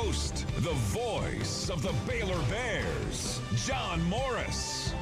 host, the voice of the Baylor Bears, John Morris.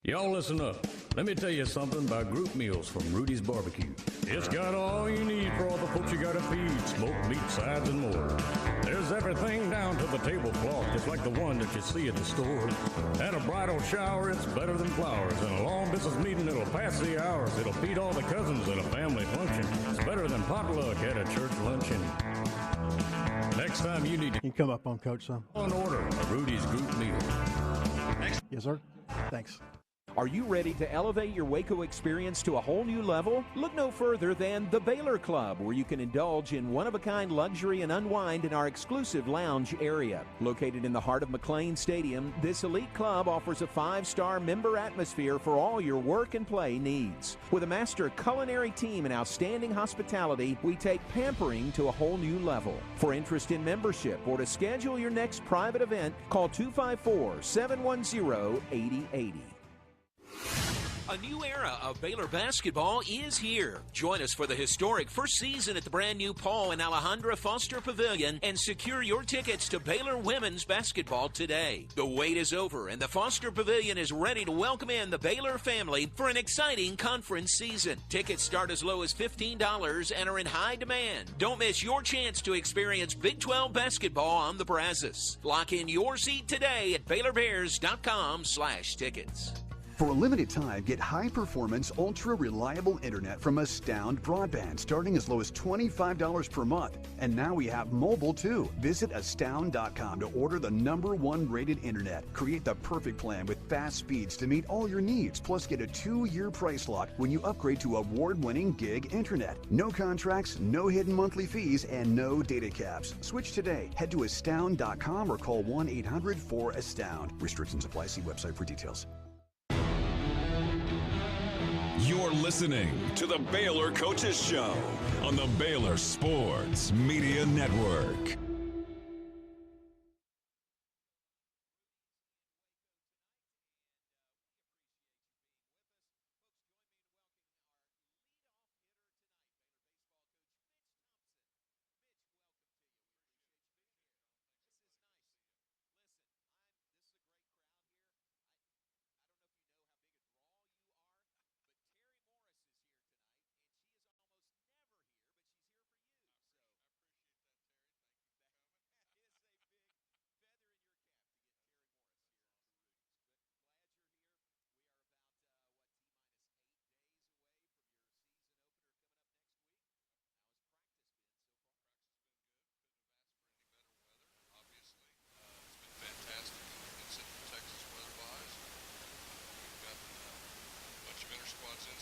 Y'all listen up. Let me tell you something about group meals from Rudy's Barbecue. It's got all you need for all the folks you gotta feed, smoked meat, sides, and more. There's everything down to the tablecloth, just like the one that you see at the store. At a bridal shower, it's better than flowers. And a long business meeting, it'll pass the hours. It'll feed all the cousins at a family function. It's better than potluck at a church luncheon. Next time you need to... You can come up on Coach, son. On order, a Rudy's group meal. Yes, sir. Thanks. Are you ready to elevate your Waco experience to a whole new level? Look no further than the Baylor Club, where you can indulge in one-of-a-kind luxury and unwind in our exclusive lounge area. Located in the heart of McLean Stadium, this elite club offers a 5-star member atmosphere for all your work and play needs. With a master culinary team and outstanding hospitality, we take pampering to a whole new level. For interest in membership or to schedule your next private event, call 254-710-8080. A new era of Baylor basketball is here. Join us for the historic first season at the brand new Paul and Alejandra Foster Pavilion and secure your tickets to Baylor women's basketball today. The wait is over and the Foster Pavilion is ready to welcome in the Baylor family for an exciting conference season. Tickets start as low as $15 and are in high demand. Don't miss your chance to experience Big 12 basketball on the Brazos. Lock in your seat today at BaylorBears.com/tickets. For a limited time, get high-performance, ultra-reliable internet from Astound Broadband, starting as low as $25 per month. And now we have mobile, too. Visit Astound.com to order the #1 rated internet. Create the perfect plan with fast speeds to meet all your needs, plus get a 2-year price lock when you upgrade to award-winning gig internet. No contracts, no hidden monthly fees, and no data caps. Switch today. Head to Astound.com or call 1-800-4ASTOUND. Restrictions apply. See website for details. You're listening to the Baylor Coaches Show on the Baylor Sports Media Network.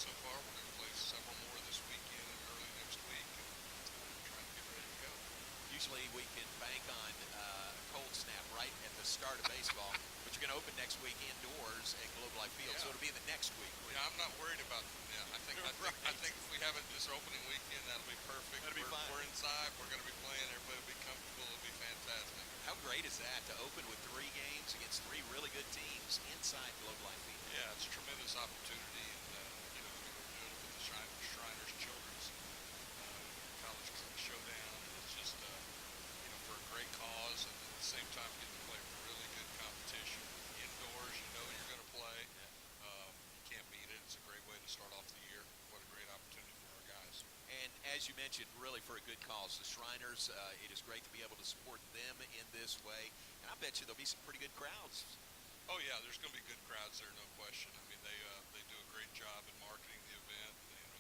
So far, we're going to play several more this weekend and early next week, and trying to get ready to go. Usually we can bank on a cold snap right at the start of baseball, but you're going to open next week indoors at Globe Life Field, so it'll be the next week. Yeah, I'm not worried about. Yeah, I think if we have it this opening weekend, that'll be perfect. That'll be fine. We're inside. We're going to be playing. Everybody will be comfortable. It'll be fantastic. How great is that to open with 3 games against 3 really good teams inside Globe Life Field? Yeah, it's a tremendous opportunity. Shriners Children's College Showdown, and it's just for a great cause, and at the same time getting to play really good competition indoors. You know you're going to play. You can't beat it. It's a great way to start off the year. What a great opportunity for our guys. And as you mentioned, really for a good cause, the Shriners. It is great to be able to support them in this way, and I bet you there'll be some pretty good crowds. Oh yeah, there's going to be good crowds there, no question. I mean, they do a great job in marketing the event.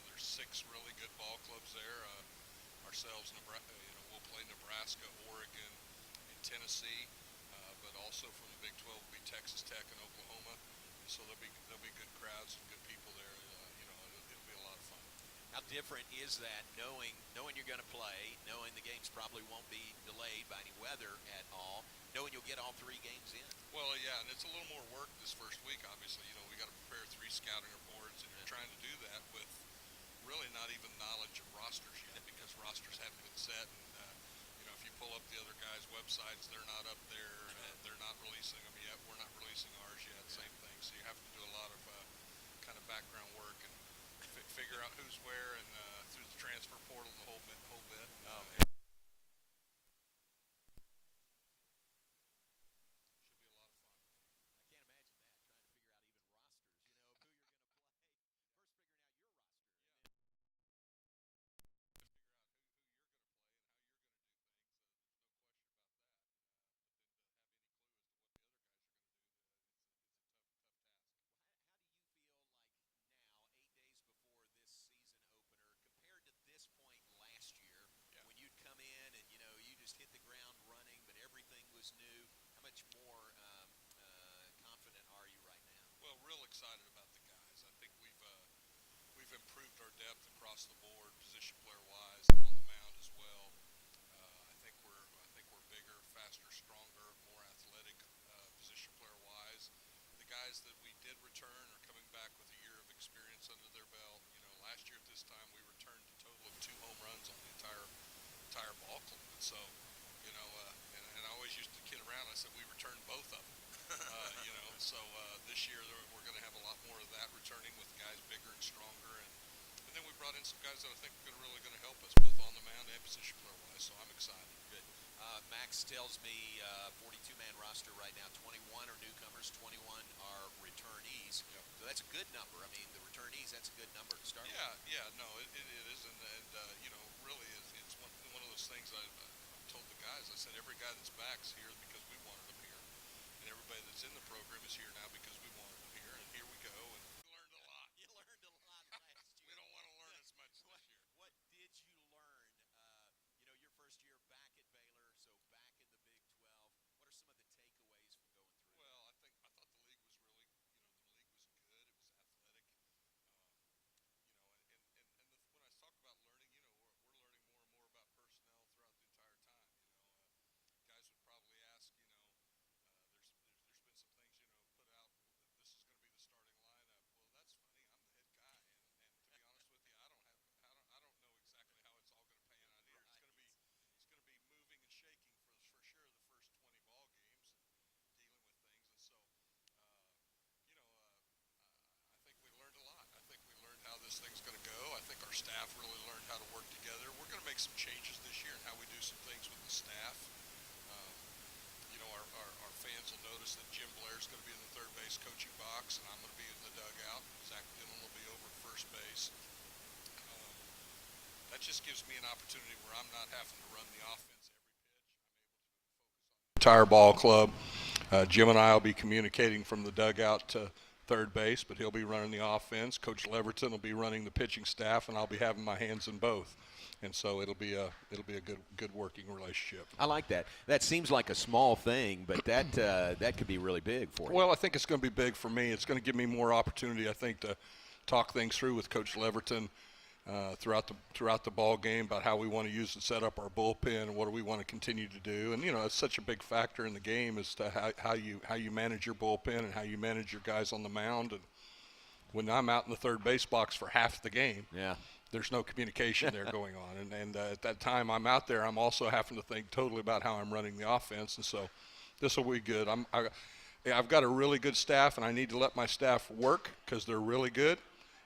There's 6 really good ball clubs there. Ourselves, we'll play Nebraska, Oregon, and Tennessee, but also from the Big 12 will be Texas Tech and Oklahoma. So there'll be good crowds and different is that knowing you're going to play, knowing the games probably won't be delayed by any weather at all, knowing you'll get all 3 games in? Well, yeah, and it's a little more work this first week, obviously. You know, we got to prepare 3 scouting reports, and you're trying to do that with really not even knowledge of rosters yet, because rosters haven't been set. And, you know, if you pull up the other guys' websites, they're not up there. They're not releasing them yet. We're not releasing ours yet. Same thing. So you have to do a lot of kind of background work and figure out who's where, and through the transfer portal, the whole bit. Should be a lot of fun. I can't imagine that, trying to figure out even rosters, of who you're going to play. First figuring out your roster. Hit the ground running, but everything was new. How much more confident are you right now? Well, real excited about the guys. I think we've improved our depth across the board, position player wise, and on the mound as well. I think we're bigger, faster, stronger, more athletic, position player wise. The guys that we did return are coming back with a year of experience under their belt. You know, last year at this time we returned a total of 2 home runs on the entire ball club. And so, you know, and I always used to kid around. I said we returned both of them. You know, so this year we're going to have a lot more of that returning with guys bigger and stronger, and then we brought in some guys that I think are really going to help us both on the mound and position player wise. So I'm excited. Good. Max tells me 42-man roster right now. 21 are newcomers, 21 are returnees. Yep. So that's a good number. I mean, the returnees, that's a good number to start with. Yeah, no, it is, and you know, really it's one of those things I've told the guys. I said every guy that's back's here because we wanted them here, and everybody that's in the program is here now because we wanted them here, and here we go. And we learned a lot. You learned a lot last year. We don't want to learn as much this year. What did you learn? You know, your first year back at Baylor, so back in the Big 12. What are some of the takeaways from going through? Well, I thought the league was really, the league was good. It was athletic. When I talk about learning, we're learning more and more about personnel throughout the entire time. Guys would probably ask, there's been some things, put out. This is going to be the starting lineup. Well, that's funny. I'm the head guy, and to be honest with you, I don't know exactly how it's all going to pan out here. It's going to be moving and shaking for sure the first 20 ball games, and dealing with things, and so. I think we learned a lot. I think we learned how this thing's going to go. I think our staff really learned how to work together. We're going to make some changes this year in how we do some things with the staff. Our fans will notice that Jim Blair's going to be in the third base coaching box, and I'm going to be in the dugout. Zach Dillon will be over at first base. That just gives me an opportunity where I'm not having to run the offense every pitch. I'm able to focus on the entire ball club. Jim and I will be communicating from the dugout to third base, but he'll be running the offense. Coach Leverton will be running the pitching staff, and I'll be having my hands in both. And so it'll be a good working relationship. I like that. That seems like a small thing, but that could be really big for you. Well, I think it's going to be big for me. It's going to give me more opportunity, I think, to talk things through with Coach Leverton throughout the ball game about how we want to use and set up our bullpen and what do we want to continue to do. And it's such a big factor in the game as to how you manage your bullpen and how you manage your guys on the mound. And when I'm out in the third base box for half the game, there's no communication there going on. And at that time I'm out there, I'm also having to think totally about how I'm running the offense. And so this will be good. I've got a really good staff, and I need to let my staff work because they're really good.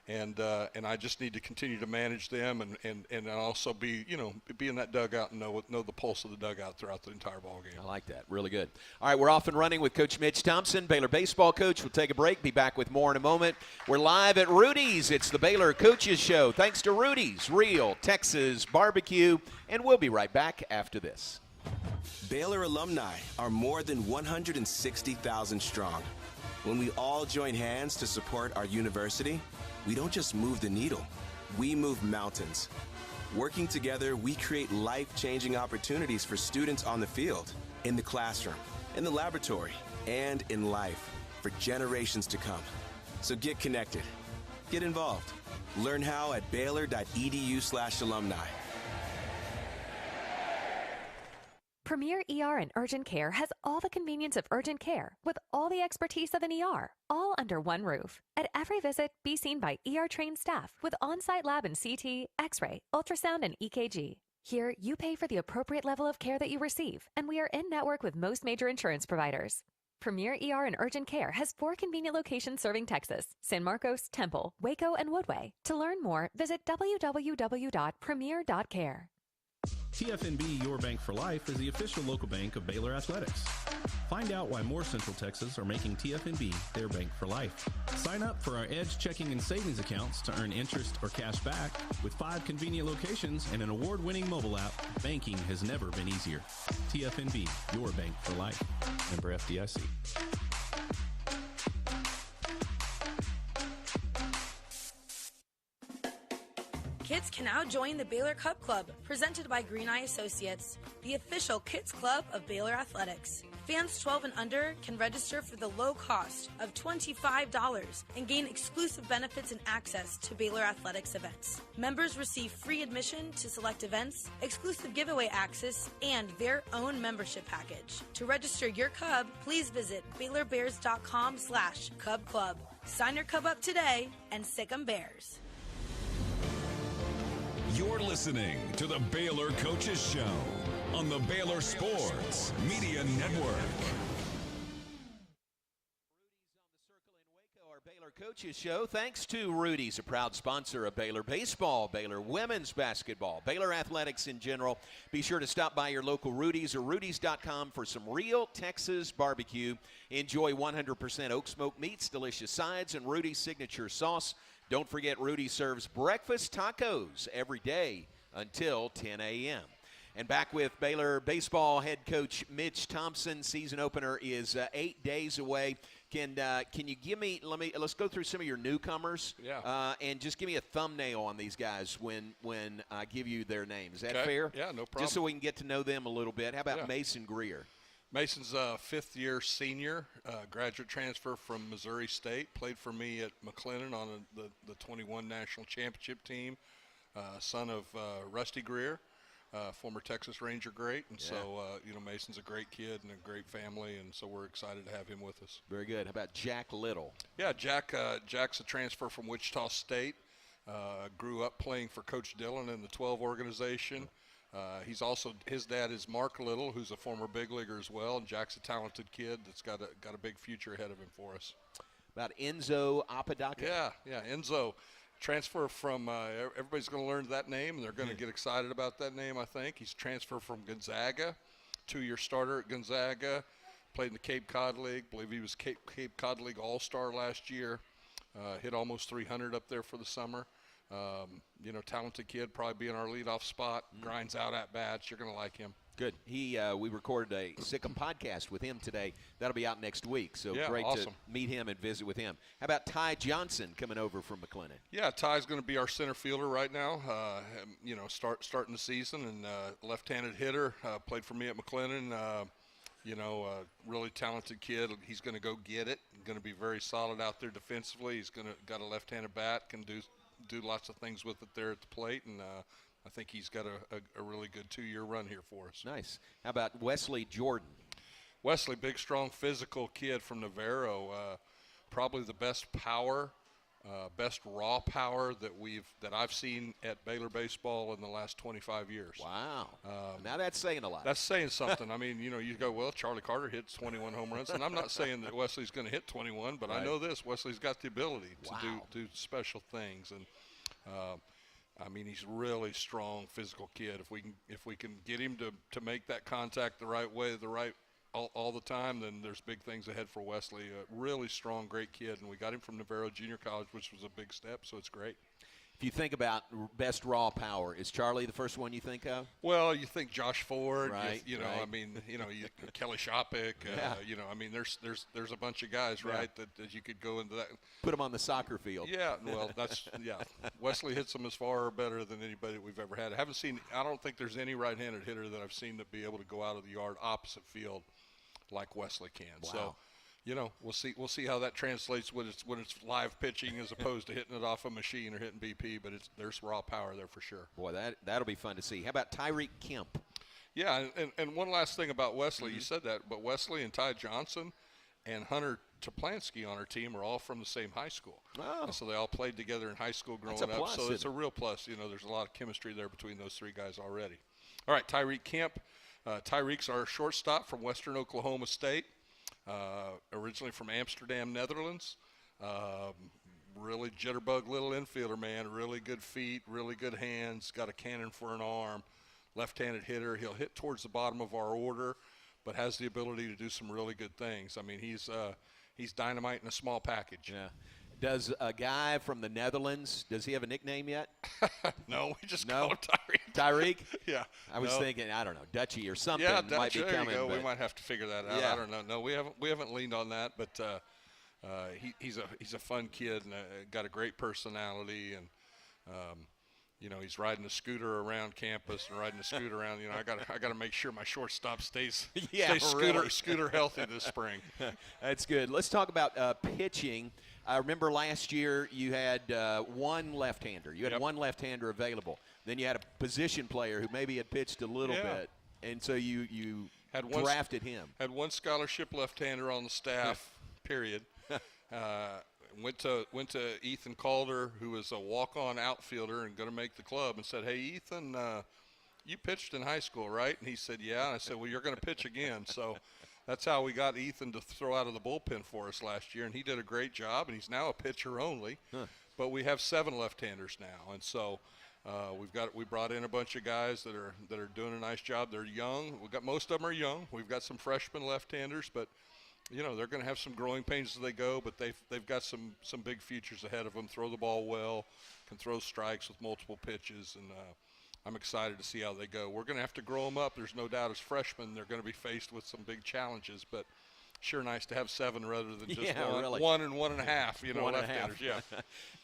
And I just need to continue to manage them and also be in that dugout and know the pulse of the dugout throughout the entire ball game. I like that. Really good. All right, we're off and running with Coach Mitch Thompson, Baylor baseball coach. We'll take a break. Be back with more in a moment. We're live at Rudy's. It's the Baylor Coaches Show. Thanks to Rudy's Real Texas Barbecue, and we'll be right back after this. Baylor alumni are more than 160,000 strong. When we all join hands to support our university, we don't just move the needle, we move mountains. Working together, we create life-changing opportunities for students on the field, in the classroom, in the laboratory, and in life for generations to come. So get connected. Get involved. Learn how at baylor.edu/alumni. Premier ER and Urgent Care has all the convenience of urgent care with all the expertise of an ER, all under one roof. At every visit, be seen by ER-trained staff with on-site lab and CT, X-ray, ultrasound, and EKG. Here, you pay for the appropriate level of care that you receive, and we are in-network with most major insurance providers. Premier ER and Urgent Care has 4 convenient locations serving Texas: San Marcos, Temple, Waco, and Woodway. To learn more, visit www.premier.care. TFNB Your Bank for Life is the official local bank of Baylor Athletics. Find out why more Central Texas are making TFNB their bank for life. Sign up for our Edge checking and savings accounts to earn interest or cash back. With 5 convenient locations and an award-winning mobile app, banking has never been easier. TFNB, your bank for life. Member FDIC. Kids can now join the Baylor Cup Club, presented by Green Eye Associates, the official kids club of Baylor Athletics. Fans 12 and under can register for the low cost of $25 and gain exclusive benefits and access to Baylor Athletics events. Members receive free admission to select events, exclusive giveaway access, and their own membership package. To register your Cub, please visit BaylorBears.com/Cub Club. Sign your Cub up today and sick 'em Bears. You're listening to the Baylor Coaches Show on the Baylor Sports Media Network. Our Baylor Coaches Show, thanks to Rudy's, a proud sponsor of Baylor Baseball, Baylor Women's Basketball, Baylor Athletics in general. Be sure to stop by your local Rudy's or Rudy's.com for some real Texas barbecue. Enjoy 100% oak smoke meats, delicious sides, and Rudy's signature sauce. Don't forget, Rudy serves breakfast tacos every day until 10 a.m. And back with Baylor baseball head coach Mitch Thompson. Season opener is 8 days away. Can you give me? Let's go through some of your newcomers. Yeah. And just give me a thumbnail on these guys when I give you their names. Is that Okay. fair? Yeah, no problem. Just so we can get to know them a little bit. How about Yeah. Mason Greer? Mason's a fifth-year senior, graduate transfer from Missouri State. Played for me at McLennan on the 21 national championship team. Son of Rusty Greer, former Texas Ranger great. And so, Mason's a great kid and a great family, and so we're excited to have him with us. Very good. How about Jack Little? Yeah, Jack's a transfer from Wichita State. Grew up playing for Coach Dillon in the 12 organization. His dad is Mark Little, who's a former big leaguer as well, and Jack's a talented kid that's got a big future ahead of him for us. About Enzo Apodaca? Yeah, Enzo. Transfer from everybody's going to learn that name, and they're going to get excited about that name, I think. He's transferred from Gonzaga, 2-year starter at Gonzaga, played in the Cape Cod League. I believe he was Cape Cod League All-Star last year. Hit almost 300 up there for the summer. Talented kid, probably be in our leadoff spot, grinds out at bats. You're going to like him. Good. We recorded a Sick'em podcast with him today. That'll be out next week, so Yeah, great awesome. to meet him and visit with him. How about Ty Johnson coming over from McLennan? Yeah, Ty's going to be our center fielder right now. Starting the season, and left-handed hitter. Played for me at McLennan. Really talented kid. He's going to go get it. Going to be very solid out there defensively. He's got a left-handed bat. Can do lots of things with it there at the plate, and I think he's got a really good 2-year run here for us. Nice. How about Wesley Jordan? Wesley, big, strong, physical kid from Navarro. Probably the best power, best raw power that I've seen at Baylor baseball in the last 25 years. Wow. Now that's saying a lot. That's saying something. I mean, you go, well, Charlie Carter hits 21 home runs, and I'm not saying that Wesley's going to hit 21, but right. I know this. Wesley's got the ability to do special things, and he's really strong, physical kid. If we can get him to make that contact the right way, all the time, then there's big things ahead for Wesley. A really strong, great kid, and we got him from Navarro Junior College, which was a big step, so it's great. If you think about best raw power, is Charlie the first one you think of? Well, you think Josh Ford, right, right. Kelly Shopik, there's a bunch of guys, right, that you could go into that. Put them on the soccer field. Yeah, well, Wesley hits them as far or better than anybody we've ever had. I don't think there's any right-handed hitter that I've seen to be able to go out of the yard opposite field like Wesley can. Wow. So, we'll see how that translates when it's live pitching as opposed to hitting it off a machine or hitting BP. But there's raw power there for sure. Boy, that'll be fun to see. How about Tyreek Kemp? Yeah, and one last thing about Wesley. You said that, but Wesley and Ty Johnson and Hunter Toplansky on our team are all from the same high school. Oh. And so they all played together in high school growing That's a plus, up. So it's a real plus. There's a lot of chemistry there between those three guys already. All right, Tyreek Kemp. Tyreek's our shortstop from Western Oklahoma State, originally from Amsterdam, Netherlands. Really jitterbug little infielder, man. Really good feet, really good hands, got a cannon for an arm. Left-handed hitter. He'll hit towards the bottom of our order, but has the ability to do some really good things. I mean, he's dynamite in a small package. Yeah. Does a guy from the Netherlands, does he have a nickname yet? No, we just call him Tyreek. Tyreek? Yeah. I was thinking, I don't know, Dutchy or something. Yeah, might be there coming. you go. We might have to figure that out. Yeah. I don't know. No, we haven't leaned on that, but he's a fun kid and got a great personality, and he's riding a scooter around campus and riding a scooter around. I got to make sure my shortstop stays scooter healthy this spring. That's good. Let's talk about pitching. I remember last year you had one left-hander. You had one left-hander available. Then you had a position player who maybe had pitched a little bit, and so you had drafted him. Had one scholarship left-hander on the staff. Period. Went to Ethan Calder, who was a walk-on outfielder and going to make the club, and said, "Hey, Ethan, you pitched in high school, right?" And he said, "Yeah." And I said, "Well, you're going to pitch again." So that's how we got Ethan to throw out of the bullpen for us last year, and he did a great job. And he's now a pitcher only, but we have 7 left-handers now, and so we brought in a bunch of guys that are doing a nice job. They're young. Most of them are young. We've got some freshman left-handers, but they're going to have some growing pains as they go, but they've got some big futures ahead of them. Throw the ball well, can throw strikes with multiple pitches, and I'm excited to see how they go. We're going to have to grow them up. There's no doubt as freshmen they're going to be faced with some big challenges, but sure nice to have 7 rather than just one and 1.5, left-handers. Yeah.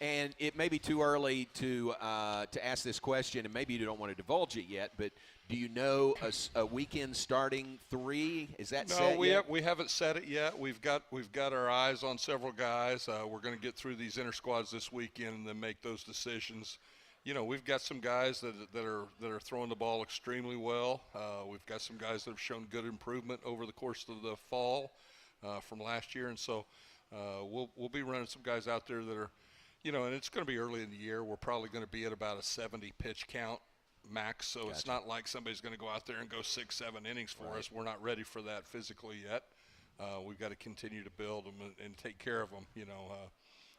And it may be too early to ask this question, and maybe you don't want to divulge it yet, but do you know a weekend starting 3? Is that set yet? We haven't set it yet. We've got our eyes on several guys. We're going to get through these inter squads this weekend and then make those decisions. We've got some guys that are throwing the ball extremely well. We've got some guys that have shown good improvement over the course of the fall from last year, and so we'll be running some guys out there that are, and it's going to be early in the year. We're probably going to be at about a 70 pitch count max, so It's not like somebody's going to go out there and go 6-7 innings for us. We're not ready for that physically yet. We've got to continue to build them and take care of them.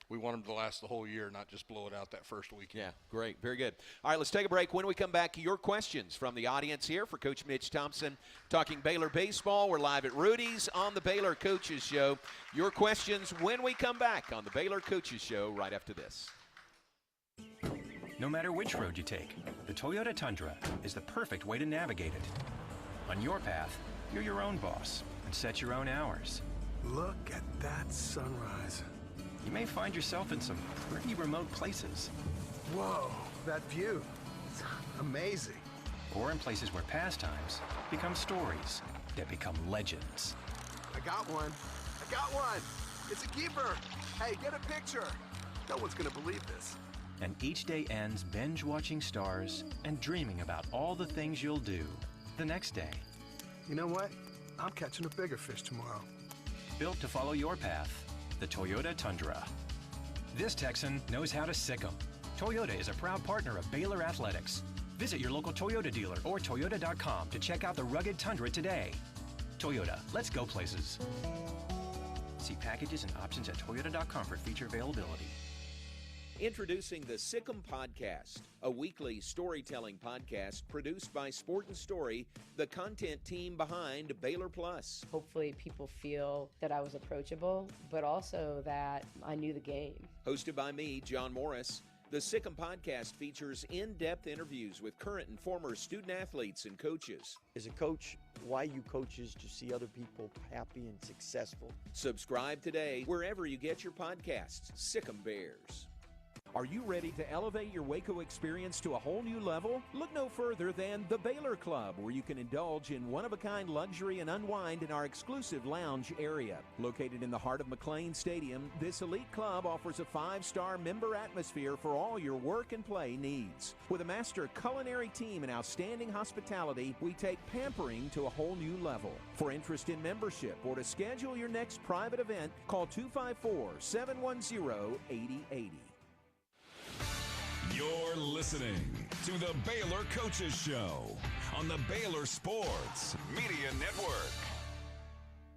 We want them to last the whole year, not just blow it out that first weekend. Yeah, great. Very good. All right, let's take a break. When we come back, your questions from the audience here for Coach Mitch Thompson. Talking Baylor baseball. We're live at Rudy's on the Baylor Coaches Show. Your questions when we come back on the Baylor Coaches Show right after this. No matter which road you take, the Toyota Tundra is the perfect way to navigate it. On your path, you're your own boss and set your own hours. Look at that sunrise. You may find yourself in some pretty remote places. Whoa, that view. It's amazing. Or in places where pastimes become stories that become legends. I got one. It's a keeper. Hey, get a picture. No one's gonna believe this. And each day ends binge watching stars and dreaming about all the things you'll do the next day. You know what? I'm catching a bigger fish tomorrow. Built to follow your path, the Toyota Tundra. This Texan knows how to sick 'em. Toyota is a proud partner of Baylor Athletics. Visit your local Toyota dealer or Toyota.com to check out the rugged Tundra today. Toyota, let's go places. See packages and options at Toyota.com for feature availability. Introducing the Sick'em Podcast, a weekly storytelling podcast produced by Sport and Story, the content team behind Baylor Plus. Hopefully people feel that I was approachable, but also that I knew the game. Hosted by me, John Morris, the Sick'em Podcast features in-depth interviews with current and former student athletes and coaches. As a coach, why you coach is to see other people happy and successful. Subscribe today wherever you get your podcasts. Sick'em Bears. Are you ready to elevate your Waco experience to a whole new level? Look no further than the Baylor Club, where you can indulge in one-of-a-kind luxury and unwind in our exclusive lounge area. Located in the heart of McLean Stadium, this elite club offers a 5-star member atmosphere for all your work and play needs. With a master culinary team and outstanding hospitality, we take pampering to a whole new level. For interest in membership or to schedule your next private event, call 254-710-8080. You're listening to the Baylor Coaches Show on the Baylor Sports Media Network.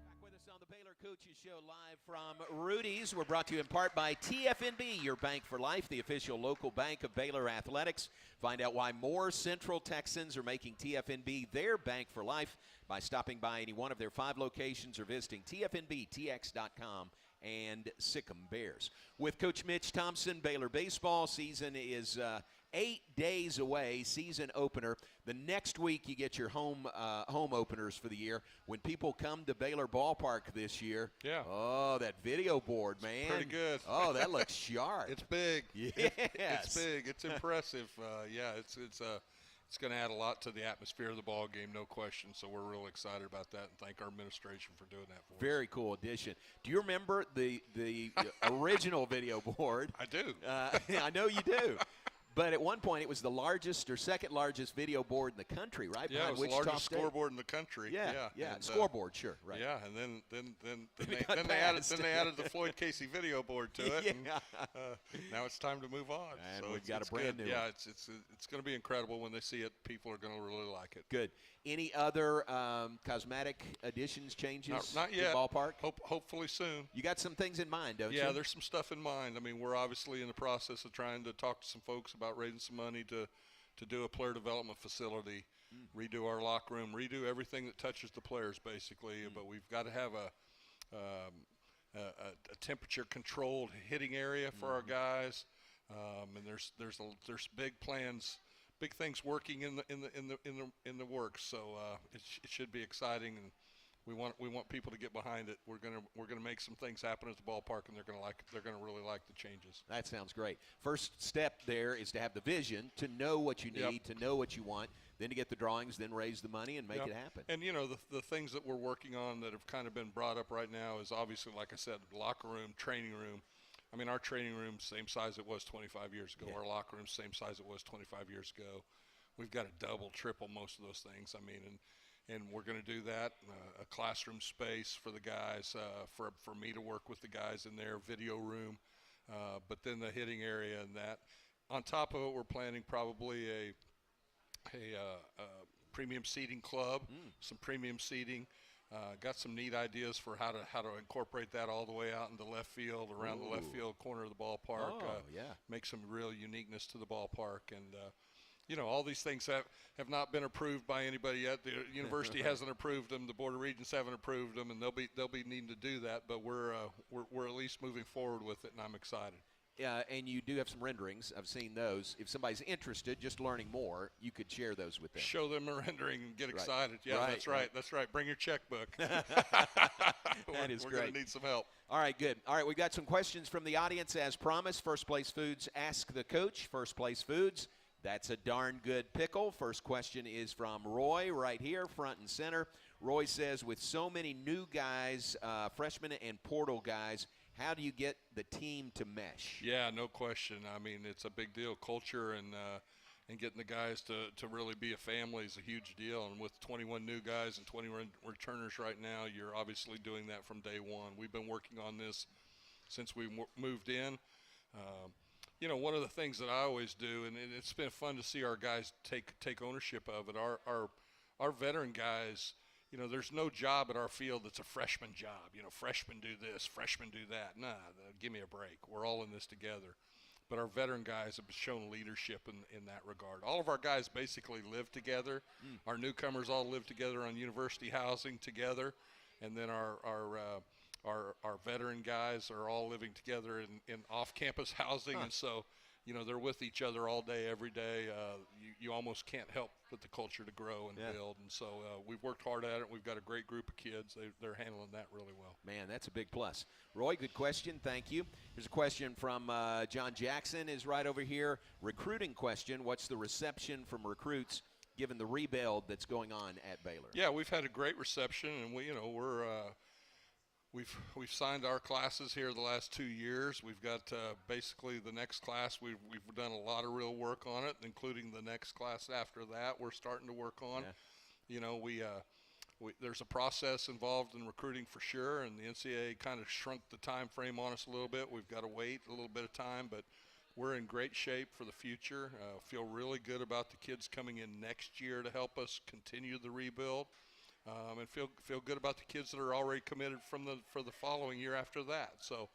Back with us on the Baylor Coaches Show live from Rudy's. We're brought to you in part by TFNB, your bank for life, the official local bank of Baylor Athletics. Find out why more Central Texans are making TFNB their bank for life by stopping by any one of their 5 locations or visiting TFNBTX.com and Sikkim Bears. With Coach Mitch Thompson, Baylor baseball season is 8 days away, season opener. The next week you get your home openers for the year. When people come to Baylor Ballpark this year, oh, that video board, man. It's pretty good. Oh, that looks sharp. It's big. Yes. It's big. It's impressive. It's going to add a lot to the atmosphere of the ball game, no question. So we're real excited about that, and thank our administration for doing that for us. Very cool addition. Do you remember the original video board? I do. I know you do. But at one point, it was the largest or second largest video board in the country, right? Yeah, it was the largest scoreboard in the country. Yeah. And, scoreboard, sure, right. Yeah, and then they added the Floyd Casey video board to it. And, now it's time to move on. And so we've got a brand new one. Yeah, it's going to be incredible when they see it. People are going to really like it. Good. Any other cosmetic additions, changes? Not yet. To Ballpark? Hopefully soon. You got some things in mind, don't you? Yeah, there's some stuff in mind. I mean, we're obviously in the process of trying to talk to some folks about raising some money to do a player development facility, redo our locker room, redo everything that touches the players, basically. But we've got to have a temperature-controlled hitting area for our guys, and there's big plans. Big things working in the works, so it should be exciting, and we want people to get behind it. We're gonna make some things happen at the ballpark, and they're gonna really like the changes. That sounds great. First step there is to have the vision, to know what you need, to know what you want, then to get the drawings, then raise the money and make it happen. And the things that we're working on that have kind of been brought up right now is obviously, like I said, locker room, training room. I mean, our training room, same size it was 25 years ago. Our locker room, same size it was 25 years ago. We've got to double, triple most of those things. I mean, and we're going to do that. A classroom space for the guys, for me to work with the guys in their video room, but then the hitting area and that. On top of it, we're planning probably a premium seating club, some premium seating. Got some neat ideas for how to incorporate that all the way out into left field, around the left field corner of the ballpark. Make some real uniqueness to the ballpark. And, all these things have not been approved by anybody yet. The university hasn't approved them. The Board of Regents haven't approved them, and they'll be needing to do that. But we're at least moving forward with it, and I'm excited. And you do have some renderings. I've seen those. If somebody's interested, just learning more, you could share those with them. Show them a rendering and get excited. Yeah, that's right. That's right. Bring your checkbook. That is we're great. going to need some help. All right, good. All right, we've got some questions from the audience as promised. First Place Foods, ask the coach. First Place Foods, that's a darn good pickle. First question is from Roy right here, front and center. Roy says, with so many new guys, freshmen and portal guys, how do you get the team to mesh? Yeah, no question. I mean, it's a big deal. Culture and getting the guys to really be a family is a huge deal. And with 21 new guys and 21 returners right now, you're obviously doing that from day one. We've been working on this since we moved in. One of the things that I always do, and it's been fun to see our guys take ownership of it. Our veteran guys. There's no job at our field that's a freshman job. Freshmen do this, freshmen do that. Nah, give me a break. We're all in this together. But our veteran guys have shown leadership in that regard. All of our guys basically live together. Our newcomers all live together on university housing together. And then our veteran guys are all living together in off-campus housing. And so they're with each other all day, every day. You almost can't help but the culture to grow and build. And so we've worked hard at it. We've got a great group of kids. They're handling that really well. Man, that's a big plus. Roy, good question. Thank you. Here's a question from John Jackson is right over here. Recruiting question. What's the reception from recruits given the rebuild that's going on at Baylor? Yeah, we've had a great reception, and we've signed our classes here the last 2 years. We've got basically the next class. We've done a lot of real work on it, including the next class after that. We're starting to work on. There's a process involved in recruiting for sure, and the NCAA kind of shrunk the time frame on us a little bit. We've got to wait a little bit of time, but we're in great shape for the future. Feel really good about the kids coming in next year to help us continue the rebuild. And feel good about the kids that are already committed for the following year after that. So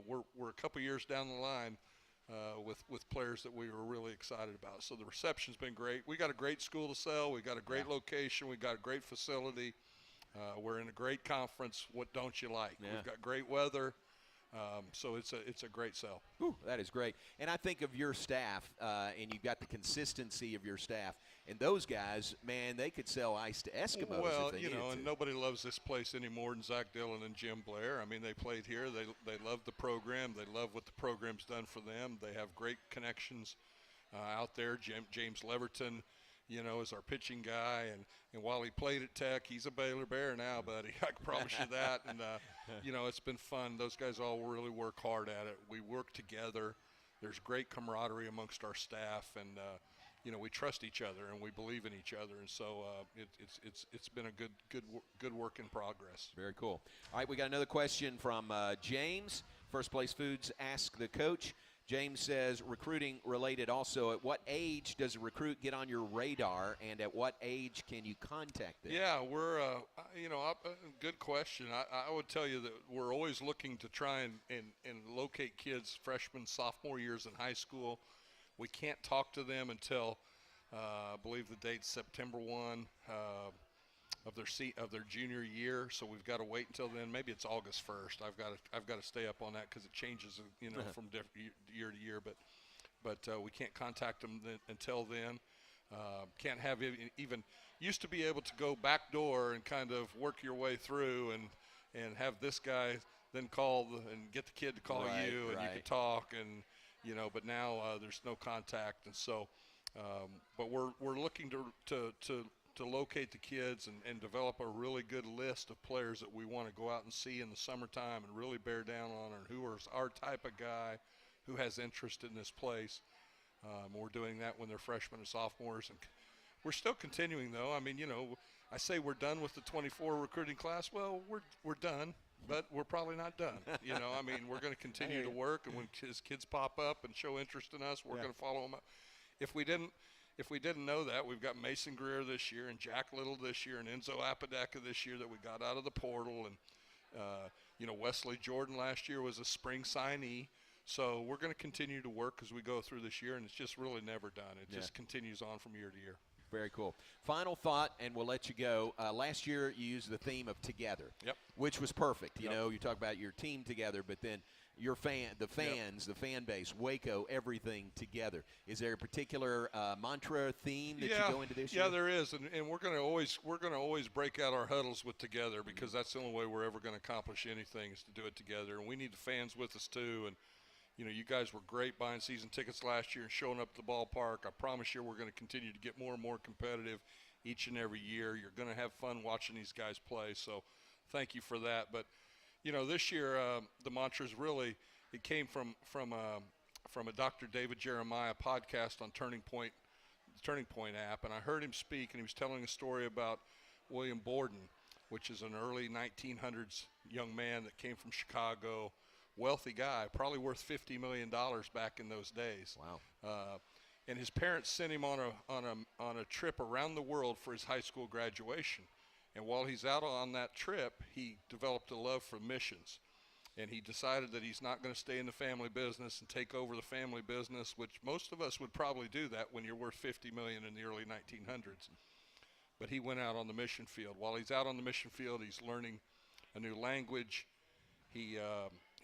we're a couple years down the line with players that we were really excited about. So the reception's been great. We got a great school to sell. We got a great location. We got a great facility. We're in a great conference. What don't you like? Yeah. We've got great weather. So it's a great sell. Ooh, that is great. And I think of your staff, and you've got the consistency of your staff. And those guys, man, they could sell ice to Eskimos. Well, if they needed and to. nobody loves this place any more than Zach Dillon and Jim Blair. I mean, they played here. They love the program. They love what the program's done for them. They have great connections out there. James Leverton, is our pitching guy. And while he played at Tech, he's a Baylor Bear now, buddy. I can promise you that. And, it's been fun. Those guys all really work hard at it. We work together. There's great camaraderie amongst our staff. And, we trust each other and we believe in each other. And so it's been a good work in progress. Very cool. All right, we got another question from James. First Place Foods Ask the Coach. James says, recruiting related also, at what age does a recruit get on your radar, and at what age can you contact them? Yeah, we're, good question. I would tell you that we're always looking to try and locate kids freshman, sophomore years in high school. We can't talk to them until, I believe the date's September 1 of their junior year. So we've got to wait until then. Maybe it's August 1st. I've got to stay up on that because it changes, from year to year. But we can't contact them until then. Can't have even used to be able to go back door and kind of work your way through and have this guy then call and get the kid to call you and you could talk and. But now there's no contact, and so, but we're looking to locate the kids and develop a really good list of players that we want to go out and see in the summertime and really bear down on, and who is our type of guy who has interest in this place. We're doing that when they're freshmen and sophomores, and we're still continuing though. I mean, I say we're done with the 24 recruiting class. Well, we're done. But we're probably not done. We're going to continue to work, and when kids pop up and show interest in us, we're going to follow them up. If we didn't know that, we've got Mason Greer this year and Jack Little this year and Enzo Apodaca this year that we got out of the portal, and Wesley Jordan last year was a spring signee. So we're going to continue to work as we go through this year, and it's just really never done. It just continues on from year to year. Very cool. Final thought, and we'll let you go. Last year, you used the theme of together, which was perfect. You talk about your team together, but then your the fan base, Waco, everything together. Is there a particular mantra theme that you go into this year? Yeah, there is, and we're going to always break out our huddles with together because that's the only way we're ever going to accomplish anything is to do it together. And we need the fans with us too. And you guys were great buying season tickets last year and showing up at the ballpark. I promise you we're going to continue to get more and more competitive each and every year. You're going to have fun watching these guys play, so thank you for that. But, this year the mantra is really – it came from a Dr. David Jeremiah podcast on Turning Point app, and I heard him speak, and he was telling a story about William Borden, which is an early 1900s young man that came from Chicago, wealthy guy, probably worth $50 million back in those days. Wow. And his parents sent him on a trip around the world for his high school graduation. And while he's out on that trip, he developed a love for missions. And he decided that he's not going to stay in the family business and take over the family business, which most of us would probably do that when you're worth $50 million in the early 1900s. But he went out on the mission field. While he's out on the mission field, he's learning a new language. He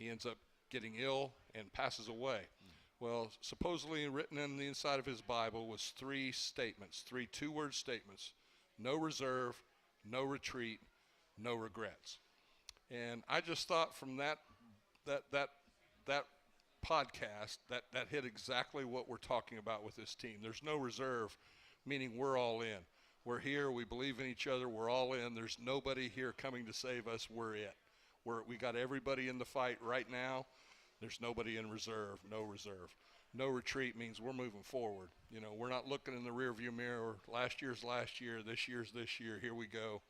ends up getting ill and passes away. Well, supposedly written in the inside of his Bible was 3 statements, 3 two-word statements: no reserve, no retreat, no regrets. And I just thought from that podcast that hit exactly what we're talking about with this team. There's no reserve, meaning we're all in. We're here. We believe in each other. We're all in. There's nobody here coming to save us. We're it. We got everybody in the fight right now. There's nobody in reserve. No reserve. No retreat means we're moving forward. You know, we're not looking in the rearview mirror. Last year's last year. This year's this year. Here we go.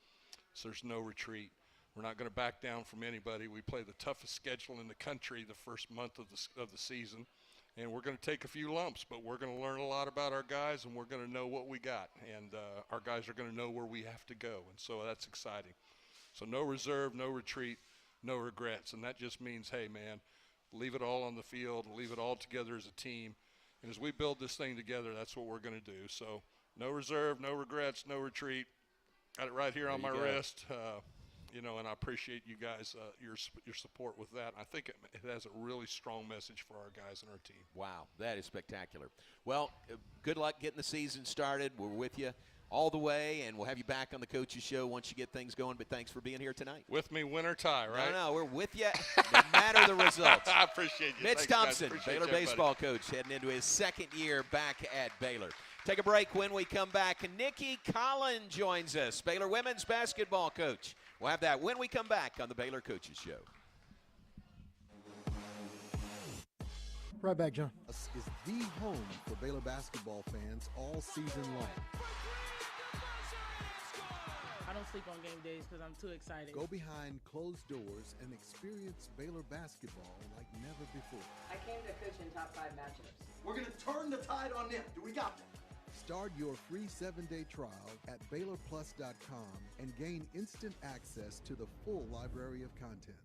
So there's no retreat. We're not going to back down from anybody. We play the toughest schedule in the country the first month of the season, and we're going to take a few lumps, but we're going to learn a lot about our guys, and we're going to know what we got, and our guys are going to know where we have to go, and so that's exciting. So no reserve, no retreat, no regrets, and that just means, hey, man, leave it all on the field, leave it all together as a team, and as we build this thing together, that's what we're going to do. So no reserve, no regrets, no retreat. Got it right here on my wrist. You know, and I appreciate you guys, your support with that. I think it has a really strong message for our guys and our team. Wow, that is spectacular. Well, good luck getting the season started. We're with you all the way, and we'll have you back on the Coaches Show once you get things going. But thanks for being here tonight. With me, win or tie, right? No, we're with you no matter the results. I appreciate you. Mitch Thompson, Baylor baseball coach, heading into his second year back at Baylor. Take a break. When we come back, Nicki Collen joins us, Baylor women's basketball coach. We'll have that when we come back on the Baylor Coaches Show. Right back, John. Is the home for Baylor basketball fans all season long. I don't sleep on game days because I'm too excited. Go behind closed doors and experience Baylor basketball like never before. I came to coach in top 5 matchups. We're going to turn the tide on them. Do we got that? Start your free 7-day trial at BaylorPlus.com and gain instant access to the full library of content.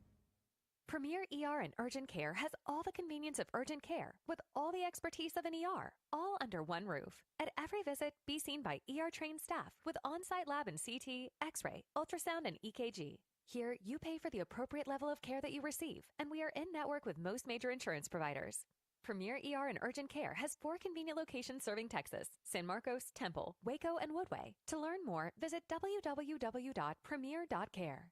Premier ER and Urgent Care has all the convenience of urgent care with all the expertise of an ER, all under one roof. At every visit, be seen by ER-trained staff with on-site lab and CT, X-ray, ultrasound, and EKG. Here, you pay for the appropriate level of care that you receive, and we are in-network with most major insurance providers. Premier ER and Urgent Care has 4 convenient locations serving Texas: San Marcos, Temple, Waco, and Woodway. To learn more, visit www.premier.care.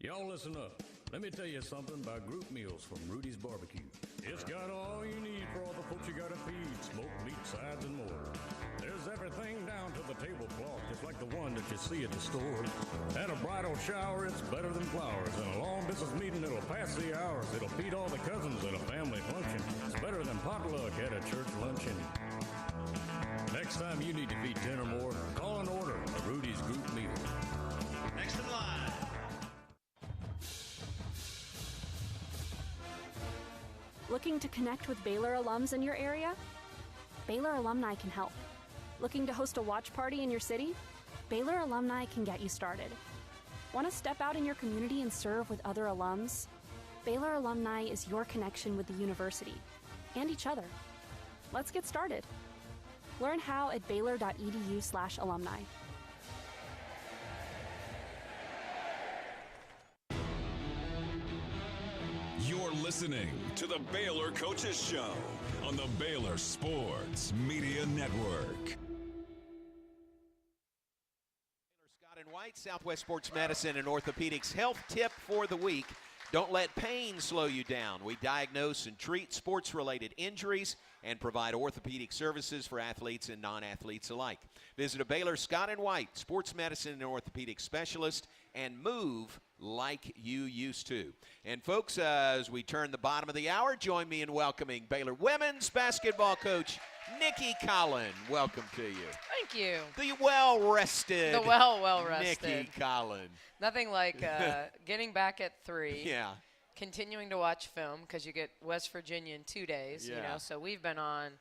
Y'all listen up. Let me tell you something about group meals from Rudy's Barbecue. It's got all you need for all the folks you gotta feed: smoked meat, sides, and more. There's everything down to the tablecloth, just like the one that you see at the store. At a bridal shower, it's better than flowers. And a long business meeting, it'll pass the hours. It'll feed all the cousins at a family function. It's better than potluck at a church luncheon. Next time you need to feed 10 or more, call and order a Rudy's group meal. Next in line. Looking to connect with Baylor alums in your area? Baylor Alumni can help. Looking to host a watch party in your city? Baylor Alumni can get you started. Want to step out in your community and serve with other alums? Baylor Alumni is your connection with the university and each other. Let's get started. Learn how at baylor.edu/alumni. You're listening to the Baylor Coaches Show on the Baylor Sports Media Network. Baylor Scott and White, Southwest Sports Medicine and Orthopedics health tip for the week. Don't let pain slow you down. We diagnose and treat sports-related injuries and provide orthopedic services for athletes and non-athletes alike. Visit a Baylor Scott and White sports medicine and orthopedic specialist and move like you used to. And folks, as we turn the bottom of the hour, join me in welcoming Baylor women's basketball coach Nicki Collen. Welcome to you. Thank you. The well-rested. The well-rested. Nicki Collen. Nothing like getting back at 3. Yeah. Continuing to watch film because you get West Virginia in 2 days. Yeah. You know, so we've been on.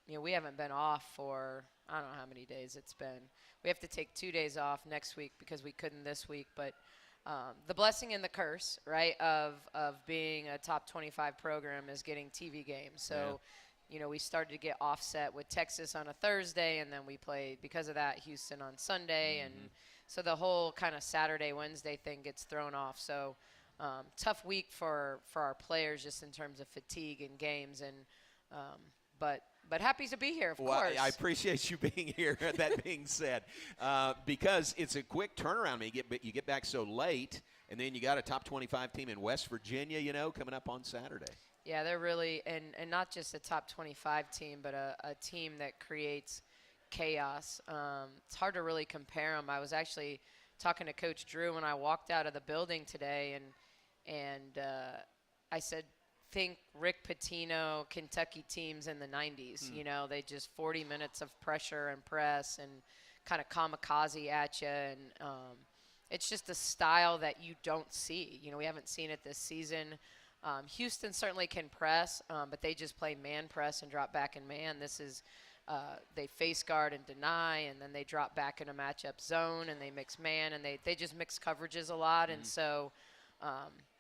We haven't been off for I don't know how many days it's been. We have to take 2 days off next week because we couldn't this week. But the blessing and the curse, right, of being a top 25 program is getting TV games. So. Yeah. You know, we started to get offset with Texas on a Thursday, and then we played, because of that, Houston on Sunday. Mm-hmm. And so the whole kind of Saturday, Wednesday thing gets thrown off. So tough week for our players just in terms of fatigue and games. And but happy to be here, of course. I appreciate you being here. That being said, because it's a quick turnaround. You get back so late, and then you got a top 25 team in West Virginia, coming up on Saturday. Yeah, they're really, and not just a top 25 team, but a team that creates chaos. It's hard to really compare them. I was actually talking to Coach Drew when I walked out of the building today, and I said, think Rick Pitino, Kentucky teams in the 90s. They just 40 minutes of pressure and press and kind of kamikaze at you. And it's just a style that you don't see. We haven't seen it this season. Houston certainly can press, but they just play man press and drop back in man. This is they face guard and deny, and then they drop back in a matchup zone, and they mix man, and they just mix coverages a lot. And so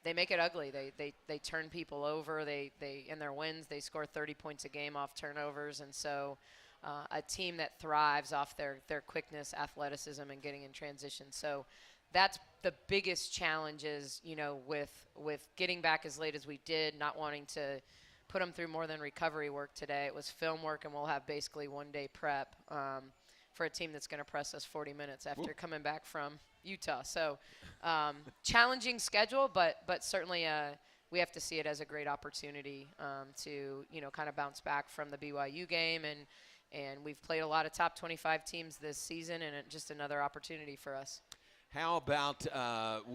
they make it ugly. They turn people over. They in their wins, they score 30 points a game off turnovers. And so a team that thrives off their quickness, athleticism, and getting in transition. So that's the biggest challenges, with getting back as late as we did, not wanting to put them through more than recovery work today. It was film work, and we'll have basically one-day prep for a team that's going to press us 40 minutes after coming back from Utah. So challenging schedule, but certainly we have to see it as a great opportunity to, kind of bounce back from the BYU game. And we've played a lot of top 25 teams this season, and just another opportunity for us. How about,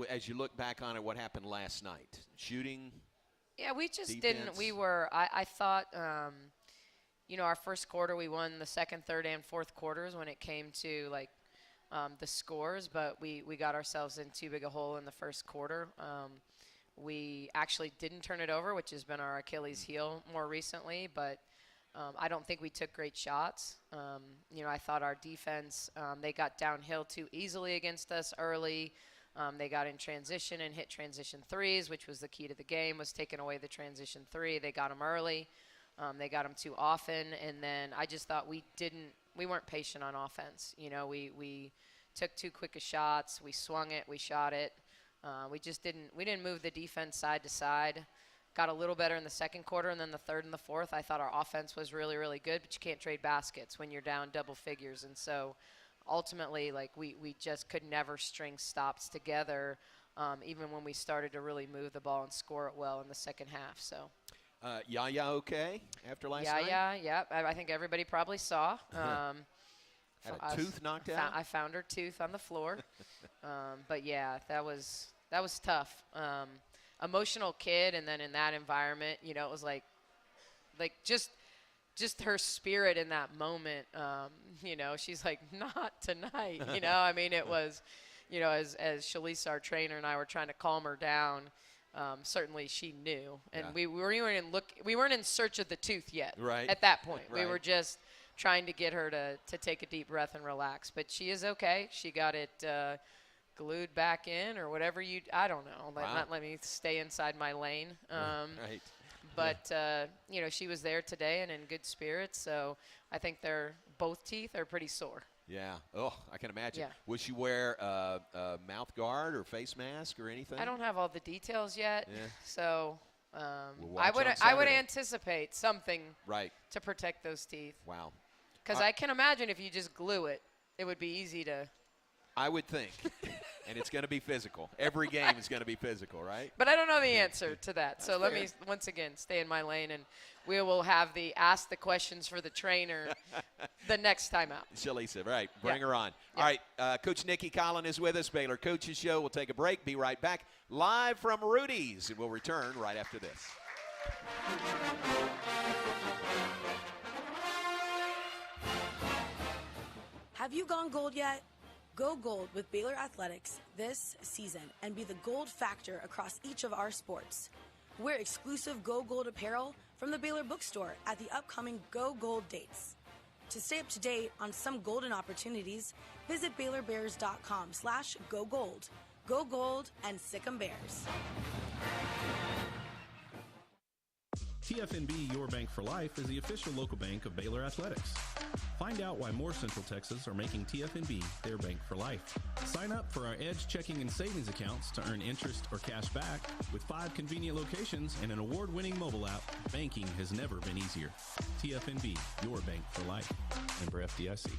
as you look back on it, what happened last night? Shooting? Yeah, we just defense? didn't. I thought, our first quarter we won the second, third, and fourth quarters when it came to, the scores, but we got ourselves in too big a hole in the first quarter. We actually didn't turn it over, which has been our Achilles heel more recently, but I don't think we took great shots. I thought our defense, they got downhill too easily against us early. They got in transition and hit transition threes, which was the key to the game, was taking away the transition three. They got them early. They got them too often. And then I just thought we weren't patient on offense. We took too quick of shots. We swung it. We shot it. We didn't move the defense side to side. Got a little better in the second quarter, and then the third and the fourth, I thought our offense was really, really good, but you can't trade baskets when you're down double figures. And so ultimately, we just could never string stops together, even when we started to really move the ball and score it well in the second half. So Yaya okay after last night? Yeah. I think everybody probably saw. Had a tooth knocked out? I found her tooth on the floor. But, yeah, that was tough. Emotional kid, and then in that environment, it was like just her spirit in that moment. She's like, not tonight. I mean, it was, as Shalisa, our trainer, and I were trying to calm her down. Certainly she knew, and we weren't in search of the tooth yet. Right. At that point, Right. we were just trying to get her to take a deep breath and relax. But she is okay. She got it glued back in or whatever I don't know. Not let me stay inside my lane. Right. But she was there today and in good spirits. So I think both teeth are pretty sore. Yeah. Oh, I can imagine. Yeah. Would she wear a mouth guard or face mask or anything? I don't have all the details yet. Yeah. So We'll I watch on would Saturday. anticipate something to protect those teeth. Wow. Because I can imagine if you just glue it, it would be easy to. I would think. And it's going to be physical. Every game is going to be physical, right? But I don't know the answer to that. So let me, once again, stay in my lane, and we will have ask the questions for the trainer the next time out. Shalisa, right. Bring her on. All right, Coach Nicki Collen is with us, Baylor Coaches Show. We'll take a break, be right back, live from Rudy's, and we'll return right after this. Have you gone gold yet? Go gold with Baylor Athletics this season and be the gold factor across each of our sports. Wear exclusive Go Gold apparel from the Baylor Bookstore at the upcoming Go Gold dates. To stay up to date on some golden opportunities, visit BaylorBears.com/GoGold. Go Gold and Sic 'em Bears. TFNB Your Bank for Life is the official local bank of Baylor Athletics. Find out why more Central Texas are making TFNB their bank for life. Sign up for our Edge checking and savings accounts to earn interest or cash back. With 5 convenient locations and an award-winning mobile app, banking has never been easier. TFNB, your bank for life. Member FDIC.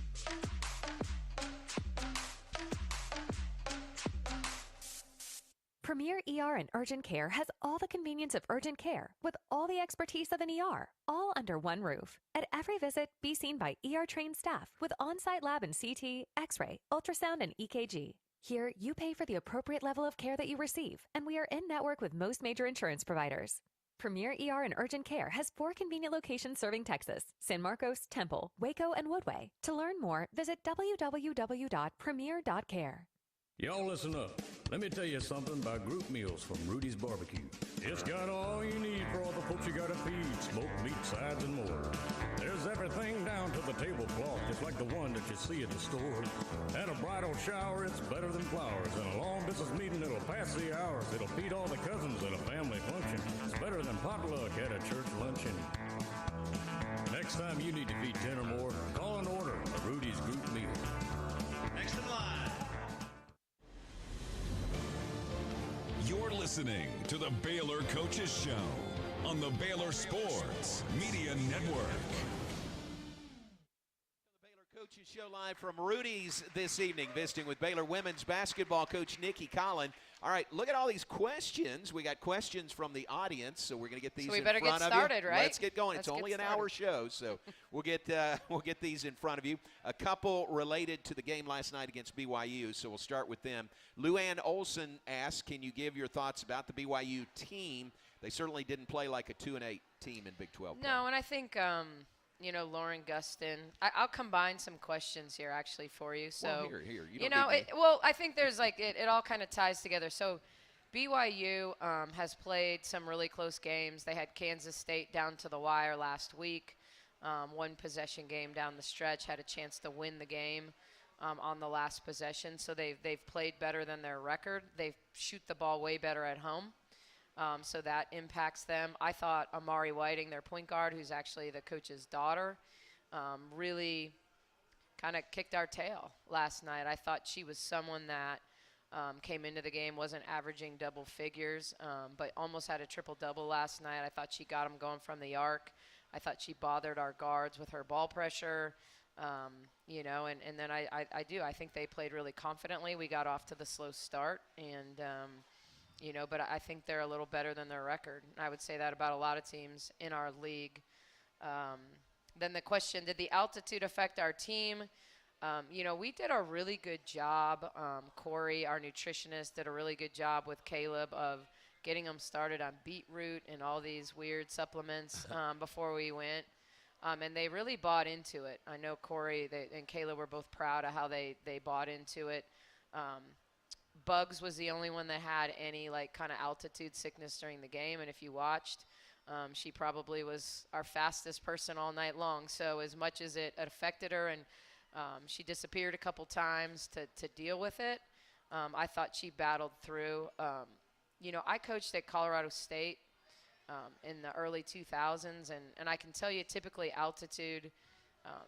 Premier ER and Urgent Care has all the convenience of urgent care with all the expertise of an ER, all under one roof. At every visit, be seen by ER-trained staff with on-site lab and CT, X-ray, ultrasound, and EKG. Here, you pay for the appropriate level of care that you receive, and we are in-network with most major insurance providers. Premier ER and Urgent Care has 4 convenient locations serving Texas: San Marcos, Temple, Waco, and Woodway. To learn more, visit www.premier.care. Y'all listen up. Let me tell you something about group meals from Rudy's Barbecue. It's got all you need for all the folks you gotta feed: smoked meat, sides, and more. There's everything down to the tablecloth, just like the one that you see at the store. At a bridal shower, it's better than flowers. And a long business meeting, it'll pass the hours. It'll beat all the cousins at a family function. It's better than potluck at a church luncheon. Next time you need to feed 10 or more, call and order a Rudy's group meal. Next in line. You're listening to the Baylor Coaches Show on the Baylor Sports Media Network. The Baylor Coaches Show live from Rudy's this evening, visiting with Baylor women's basketball coach Nicki Collen. All right, look at all these questions. We got questions from the audience, so we're going to get these in front of you. So we better get started, right? Let's get going. It's only an hour show, so we'll get these in front of you. A couple related to the game last night against BYU, so we'll start with them. Luann Olson asks, can you give your thoughts about the BYU team? They certainly didn't play like a 2-8 team in Big 12 play. No, and I think Lauren Gustin. I'll combine some questions here actually for you. So here. I think there's it all kind of ties together. So BYU has played some really close games. They had Kansas State down to the wire last week. One possession game down the stretch, had a chance to win the game on the last possession. So they've played better than their record. They shoot the ball way better at home. So that impacts them. I thought Amari Whiting, their point guard, who's actually the coach's daughter, really kind of kicked our tail last night. I thought she was someone that came into the game, wasn't averaging double figures, but almost had a triple-double last night. I thought she got them going from the arc. I thought she bothered our guards with her ball pressure, and then I think they played really confidently. We got off to the slow start, and but I think they're a little better than their record. I would say that about a lot of teams in our league. Then the question, did the altitude affect our team? We did a really good job. Corey, our nutritionist, did a really good job with Caleb of getting them started on beetroot and all these weird supplements before we went. And they really bought into it. I know Corey and Caleb were both proud of how they bought into it. Bugs was the only one that had any kind of altitude sickness during the game, and if you watched, she probably was our fastest person all night long. So as much as it affected her, and she disappeared a couple times to deal with it, I thought she battled through. I coached at Colorado State in the early 2000s, and I can tell you typically altitude,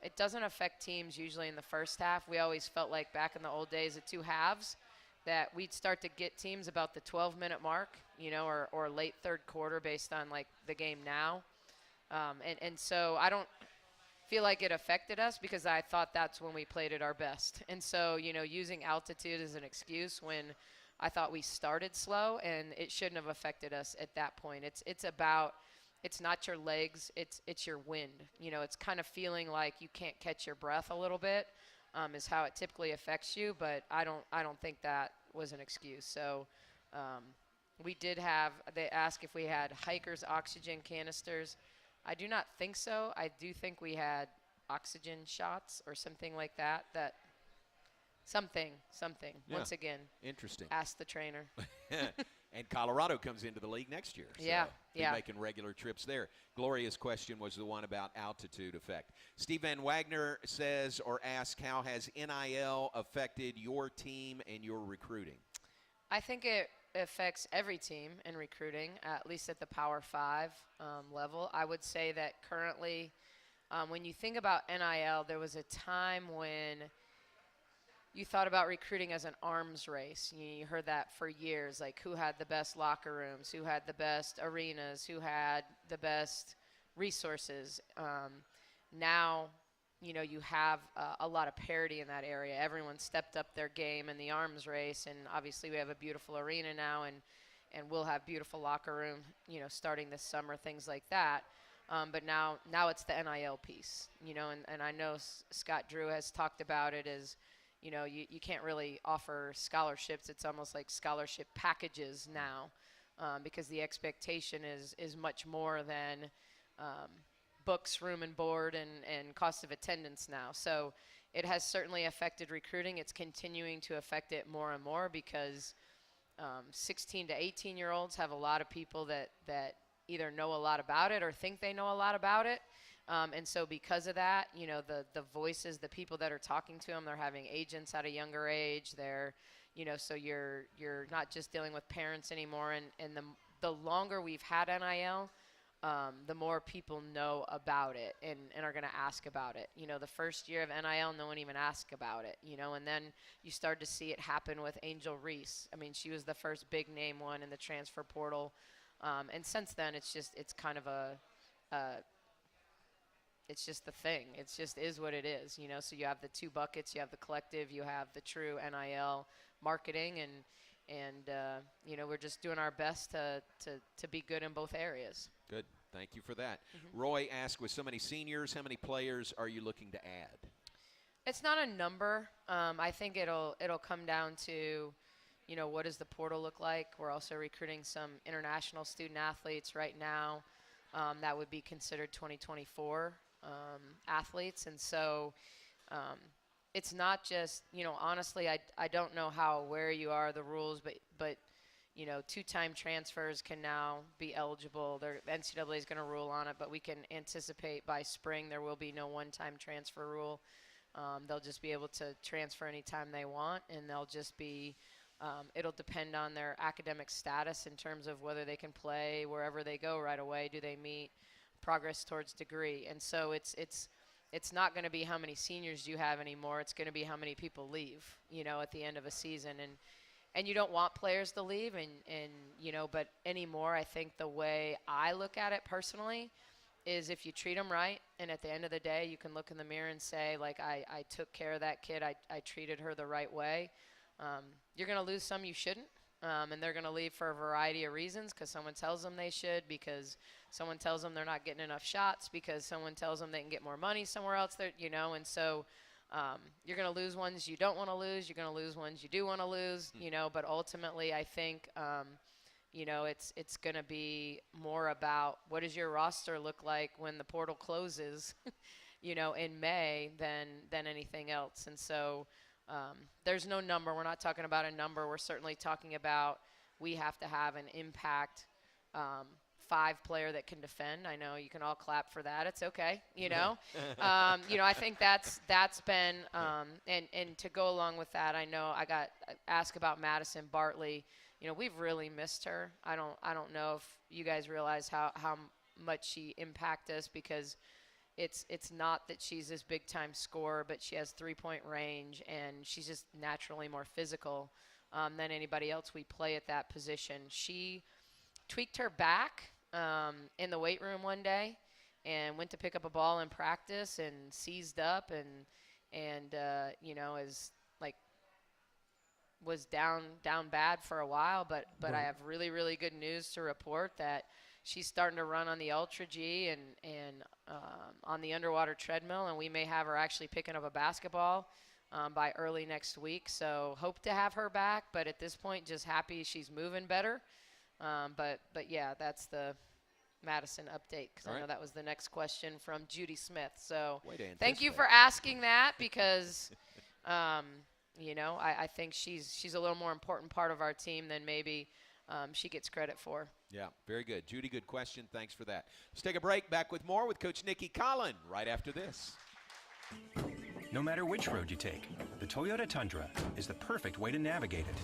it doesn't affect teams usually in the first half. We always felt like back in the old days at 2 halves, that we'd start to get teams about the 12-minute mark, or late third quarter based on the game now. And so I don't feel like it affected us because I thought that's when we played at our best. And so, using altitude as an excuse when I thought we started slow, and it shouldn't have affected us at that point. It's not your legs, it's your wind. It's kind of feeling like you can't catch your breath a little bit. Is how it typically affects you, but I don't think that was an excuse. So they asked if we had hikers oxygen canisters. I do not think so. I do think we had oxygen shots or something like that. Something. Yeah. Once again, Interesting. Ask the trainer. And Colorado comes into the league next year. So yeah. Making regular trips there. Gloria's question was the one about altitude effect. Steve Van Wagner says or asks, how has NIL affected your team and your recruiting? I think affects every team in recruiting, at least at the Power 5 level. I would say that currently, when you think about NIL, there was a time when you thought about recruiting as an arms race. You heard that for years, like who had the best locker rooms, who had the best arenas, who had the best resources. Now, you have a lot of parity in that area. Everyone stepped up their game in the arms race, and obviously we have a beautiful arena now, and we'll have beautiful locker room, starting this summer, things like that. But now it's the NIL piece, and I know Scott Drew has talked about it as, you can't really offer scholarships. It's almost like scholarship packages now, because the expectation is much more than books, room and board, and cost of attendance now. So it has certainly affected recruiting. It's continuing to affect it more and more because 16 to 18-year-olds have a lot of people that either know a lot about it or think they know a lot about it. And so because of that, the voices, the people that are talking to them, they're having agents at a younger age. They're, so you're not just dealing with parents anymore. And the longer we've had NIL, the more people know about it and are going to ask about it. The first year of NIL, no one even asked about it, and then you start to see it happen with Angel Reese. I mean, she was the first big name one in the transfer portal. And since then, it's kind of it's just the thing. It just is what it is, So you have the two buckets. You have the collective. You have the true NIL marketing, and we're just doing our best to be good in both areas. Good. Thank you for that. Roy asked, with so many seniors, how many players are you looking to add? It's not a number. I think it'll come down to, what does the portal look like? We're also recruiting some international student athletes right now that would be considered 2024 athletes. And so it's not just, honestly, I don't know how aware you are of the rules, but two-time transfers can now be eligible. The NCAA is going to rule on it, but we can anticipate by spring there will be no one-time transfer rule. They'll just be able to transfer anytime they want, and they'll just be it'll depend on their academic status in terms of whether they can play wherever they go right away. Do they meet progress towards degree? And so it's not going to be how many seniors you have anymore. It's going to be how many people leave, at the end of a season. And you don't want players to leave, but anymore, I think the way I look at it personally is if you treat them right, and at the end of the day, you can look in the mirror and say, like, I took care of that kid, I treated her the right way. You're going to lose some you shouldn't, and they're going to leave for a variety of reasons, because someone tells them they should, because someone tells them they're not getting enough shots, because someone tells them they can get more money somewhere else, and so you're going to lose ones you don't want to lose. You're going to lose ones you do want to lose, but ultimately I think, it's going to be more about what does your roster look like when the portal closes, in May than anything else. And so there's no number. We're not talking about a number. We're certainly talking about we have to have an impact 5-player that can defend. I know you can all clap for that. It's okay, I think that's been and to go along with that, I know I got asked about Madison Bartley. We've really missed her. I don't know if you guys realize how much she impacted us, because it's not that she's this big time scorer, but she has 3-point range, and she's just naturally more physical than anybody else we play at that position. She tweaked her back in the weight room one day and went to pick up a ball in practice and seized up and is like was down bad for a while, but I have really, really good news to report that she's starting to run on the Ultra G and on the underwater treadmill, and we may have her actually picking up a basketball by early next week. So hope to have her back, but at this point just happy she's moving better. But yeah, that's the Madison update, because I know that was the next question from Judy Smith. So thank you for asking that, because I think she's a little more important part of our team than maybe she gets credit for. Yeah, very good. Judy, good question. Thanks for that. Let's take a break. Back with more with Coach Nicki Collen right after this. No matter which road you take, the Toyota Tundra is the perfect way to navigate it.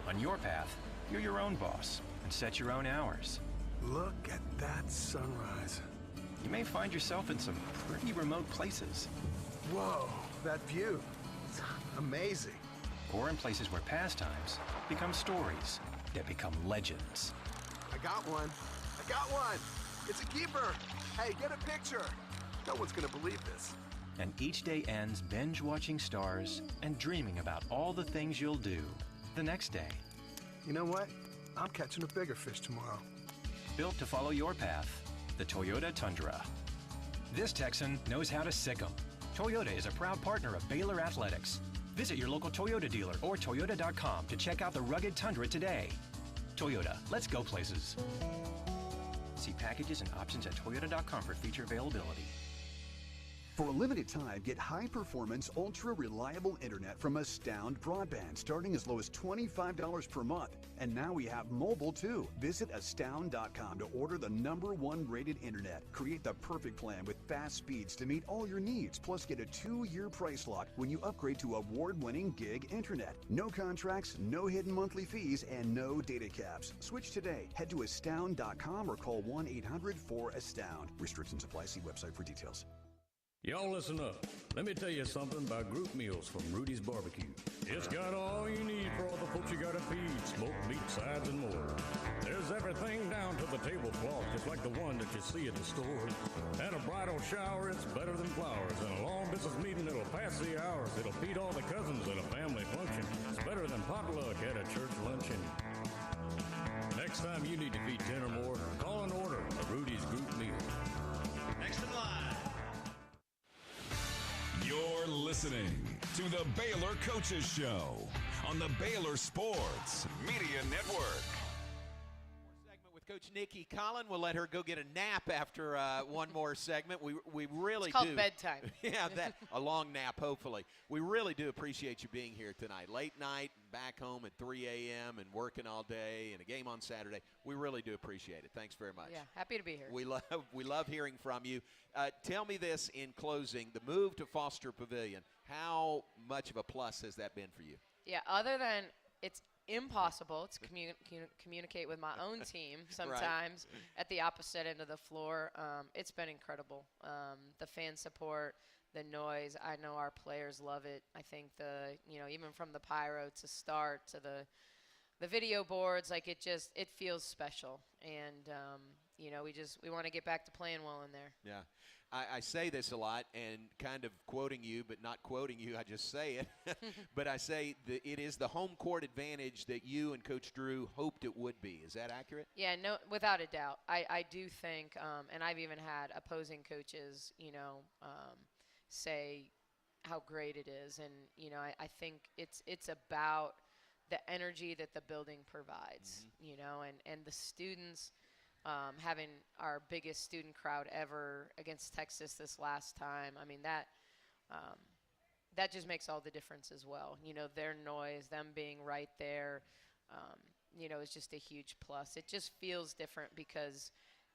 On your path, You're your own boss and set your own hours. Look at that sunrise. You may find yourself in some pretty remote places. Whoa, that view. It's amazing. Or in places where pastimes become stories that become legends. I got one. I got one. It's a keeper. Hey, get a picture. No one's gonna believe this. And each day ends binge-watching stars and dreaming about all the things you'll do the next day. You know what? I'm catching a bigger fish tomorrow. Built to follow your path, the Toyota Tundra. This Texan knows how to sick 'em. Toyota is a proud partner of Baylor Athletics. Visit your local Toyota dealer or Toyota.com to check out the rugged Tundra today. Toyota, let's go places. See packages and options at Toyota.com for feature availability. For a limited time, get high-performance, ultra-reliable internet from Astound Broadband, starting as low as $25 per month. And now we have mobile, too. Visit Astound.com to order the #1 rated internet. Create the perfect plan with fast speeds to meet all your needs, plus get a 2-year price lock when you upgrade to award-winning gig internet. No contracts, no hidden monthly fees, and no data caps. Switch today. Head to Astound.com or call 1-800-4ASTOUND. Restrictions apply. See website for details. Y'all listen up. Let me tell you something about group meals from Rudy's Barbecue. It's got all you need for all the folks you gotta feed, smoked meat, sides, and more. There's everything down to the tablecloth, just like the one that you see at the store. And a bridal shower, it's better than flowers. And a long business meeting, it'll pass the hours. It'll feed all the cousins at a family function. It's better than potluck at a church luncheon. Next time you need to feed 10 or more, call and order a Rudy's group meal. Next in line. You're listening to the Baylor Coaches Show on the Baylor Sports Media Network. Segment with Coach Nicki Collen. We'll let her go get a nap after one more segment. We really It's called do. bedtime. Yeah, a long nap, hopefully. We really do appreciate you being here tonight. Late night, back home at 3 a.m. and working all day and a game on Saturday. We really do appreciate it. Thanks very much. Yeah, happy to be here. We love hearing from you. Tell me this in closing, the move to Foster Pavilion, how much of a plus has that been for you? Yeah, other than it's impossible to communicate with my own team sometimes at the opposite end of the floor, it's been incredible. The fan support, the noise, I know our players love it. I think even from the pyro to start to the video boards, like it feels special. And we want to get back to playing well in there. Yeah. I say this a lot and kind of quoting you, but not quoting you. I just say it. But I say that it is the home court advantage that you and Coach Drew hoped it would be. Is that accurate? Yeah, no, without a doubt. I do think, and I've even had opposing coaches, say how great it is. And, I think it's about the energy that the building provides, and the students – having our biggest student crowd ever against Texas this last time. I mean, that just makes all the difference as well. Their noise, them being right there, is just a huge plus. It just feels different because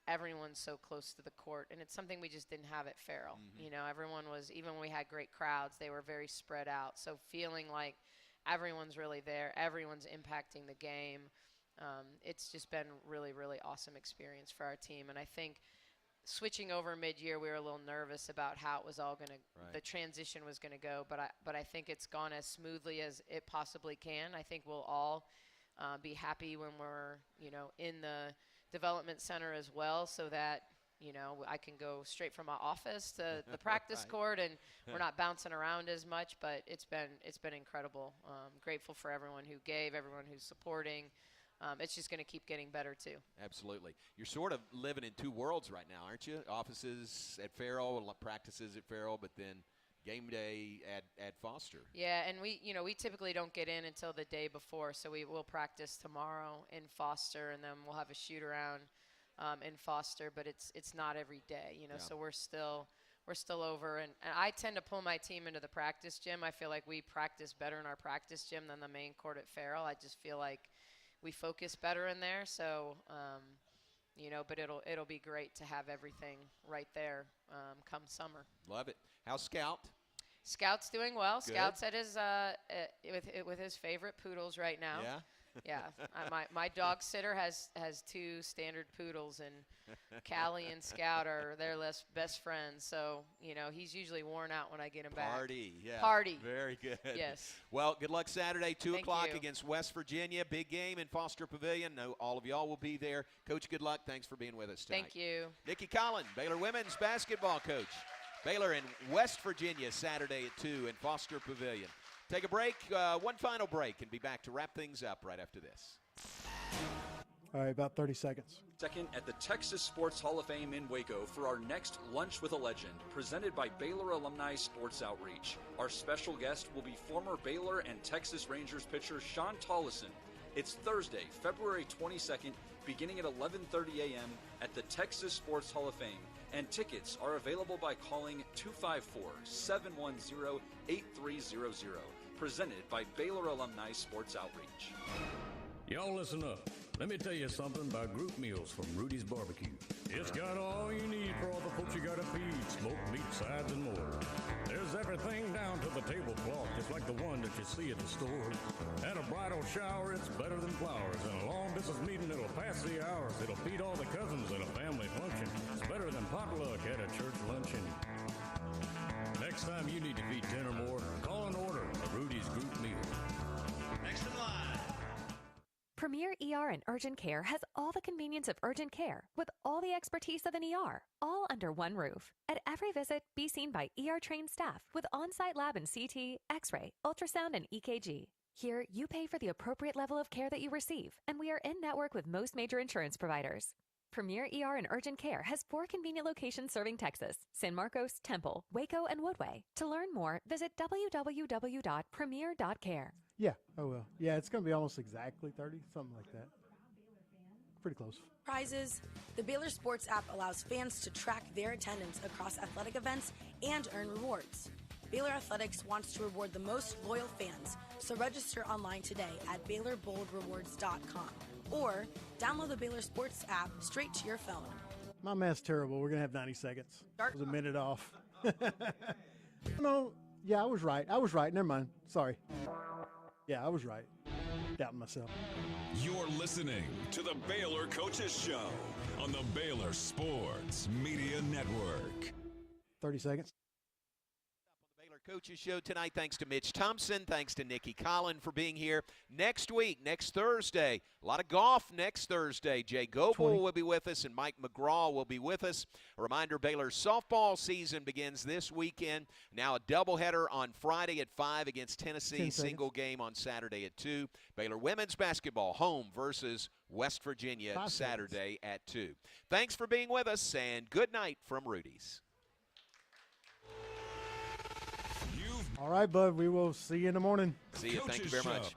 everyone's so close to the court, and it's something we just didn't have at Farrell. Mm-hmm. Everyone was, even when we had great crowds, they were very spread out. So feeling like everyone's really there, everyone's impacting the game. It's just been really, really awesome experience for our team. And I think switching over mid-year, we were a little nervous about how it was all going to, the transition was going to go. But I think it's gone as smoothly as it possibly can. I think we'll all be happy when we're, in the development center as well, so that, I can go straight from my office to the practice court, and we're not bouncing around as much. But it's been incredible. Grateful for everyone who gave, everyone who's supporting. It's just going to keep getting better, too. Absolutely. You're sort of living in two worlds right now, aren't you? Offices at Farrell, practices at Farrell, but then game day at Foster. Yeah, and we typically don't get in until the day before, so we will practice tomorrow in Foster, and then we'll have a shoot-around in Foster, but it's not every day, so we're still over. And I tend to pull my team into the practice gym. I feel like we practice better in our practice gym than the main court at Farrell. I just feel like we focus better in there, so but it'll be great to have everything right there come summer. Love it. How's Scout? Scout's doing well. Good. Scout's at his with his favorite poodles right now. Yeah. Yeah, my dog sitter has 2 standard poodles, and Callie and Scout are their best friends. So, he's usually worn out when I get him back. Party, yeah. Party. Very good. Yes. Well, good luck Saturday, 2 o'clock you. against West Virginia. Big game in Foster Pavilion. Know all of y'all will be there. Coach, good luck. Thanks for being with us tonight. Thank you. Nicki Collen, Baylor women's basketball coach. Baylor in West Virginia Saturday at 2 in Foster Pavilion. Take a break, one final break, and be back to wrap things up right after this. All right, about 30 seconds. Second at the Texas Sports Hall of Fame in Waco for our next Lunch with a Legend, presented by Baylor Alumni Sports Outreach. Our special guest will be former Baylor and Texas Rangers pitcher Sean Tollison. It's Thursday, February 22nd, beginning at 11:30 a.m. at the Texas Sports Hall of Fame, and tickets are available by calling 254-710-8300. Presented by Baylor Alumni Sports Outreach. Y'all listen up. Let me tell you something about group meals from Rudy's Barbecue. It's got all you need for all the folks you gotta feed, smoked meat, sides, and more. There's everything down to the tablecloth, just like the one that you see at the store. At a bridal shower, it's better than flowers. And a long business meeting, it'll pass the hours. It'll feed all the cousins at a family function. It's better than potluck at a church luncheon. Next time you need to feed 10 or more, call and order a Rudy's group meal. Next in line. Premier ER and Urgent Care has all the convenience of urgent care with all the expertise of an ER, all under one roof. At every visit, be seen by ER-trained staff with on-site lab and CT, X-ray, ultrasound, and EKG. Here, you pay for the appropriate level of care that you receive, and we are in-network with most major insurance providers. Premier ER and Urgent Care has 4 convenient locations serving Texas: San Marcos, Temple, Waco, and Woodway. To learn more, visit www.premier.care. Yeah, I will. Yeah, it's going to be almost exactly 30, something like that. Pretty close. Prizes. The Baylor Sports app allows fans to track their attendance across athletic events and earn rewards. Baylor Athletics wants to reward the most loyal fans, so register online today at BaylorBoldRewards.com or download the Baylor Sports app straight to your phone. My math's terrible. We're going to have 90 seconds. It was a minute off. No, yeah, I was right. Never mind. Sorry. Yeah, I was right. Doubting myself. You're listening to the Baylor Coaches Show on the Baylor Sports Media Network. 30 seconds. Baylor Coaches Show tonight. Thanks to Mitch Thompson. Thanks to Nicki Collen for being here. Next week, next Thursday, a lot of golf next Thursday. Jay Goebel will be with us and Mike McGraw will be with us. A reminder, Baylor's softball season begins this weekend. Now a doubleheader on Friday at 5 against Tennessee. Single game on Saturday at 2. Baylor women's basketball home versus West Virginia Saturday at 2. Thanks for being with us and good night from Rudy's. All right, bud. We will see you in the morning. See you. Thank you very much.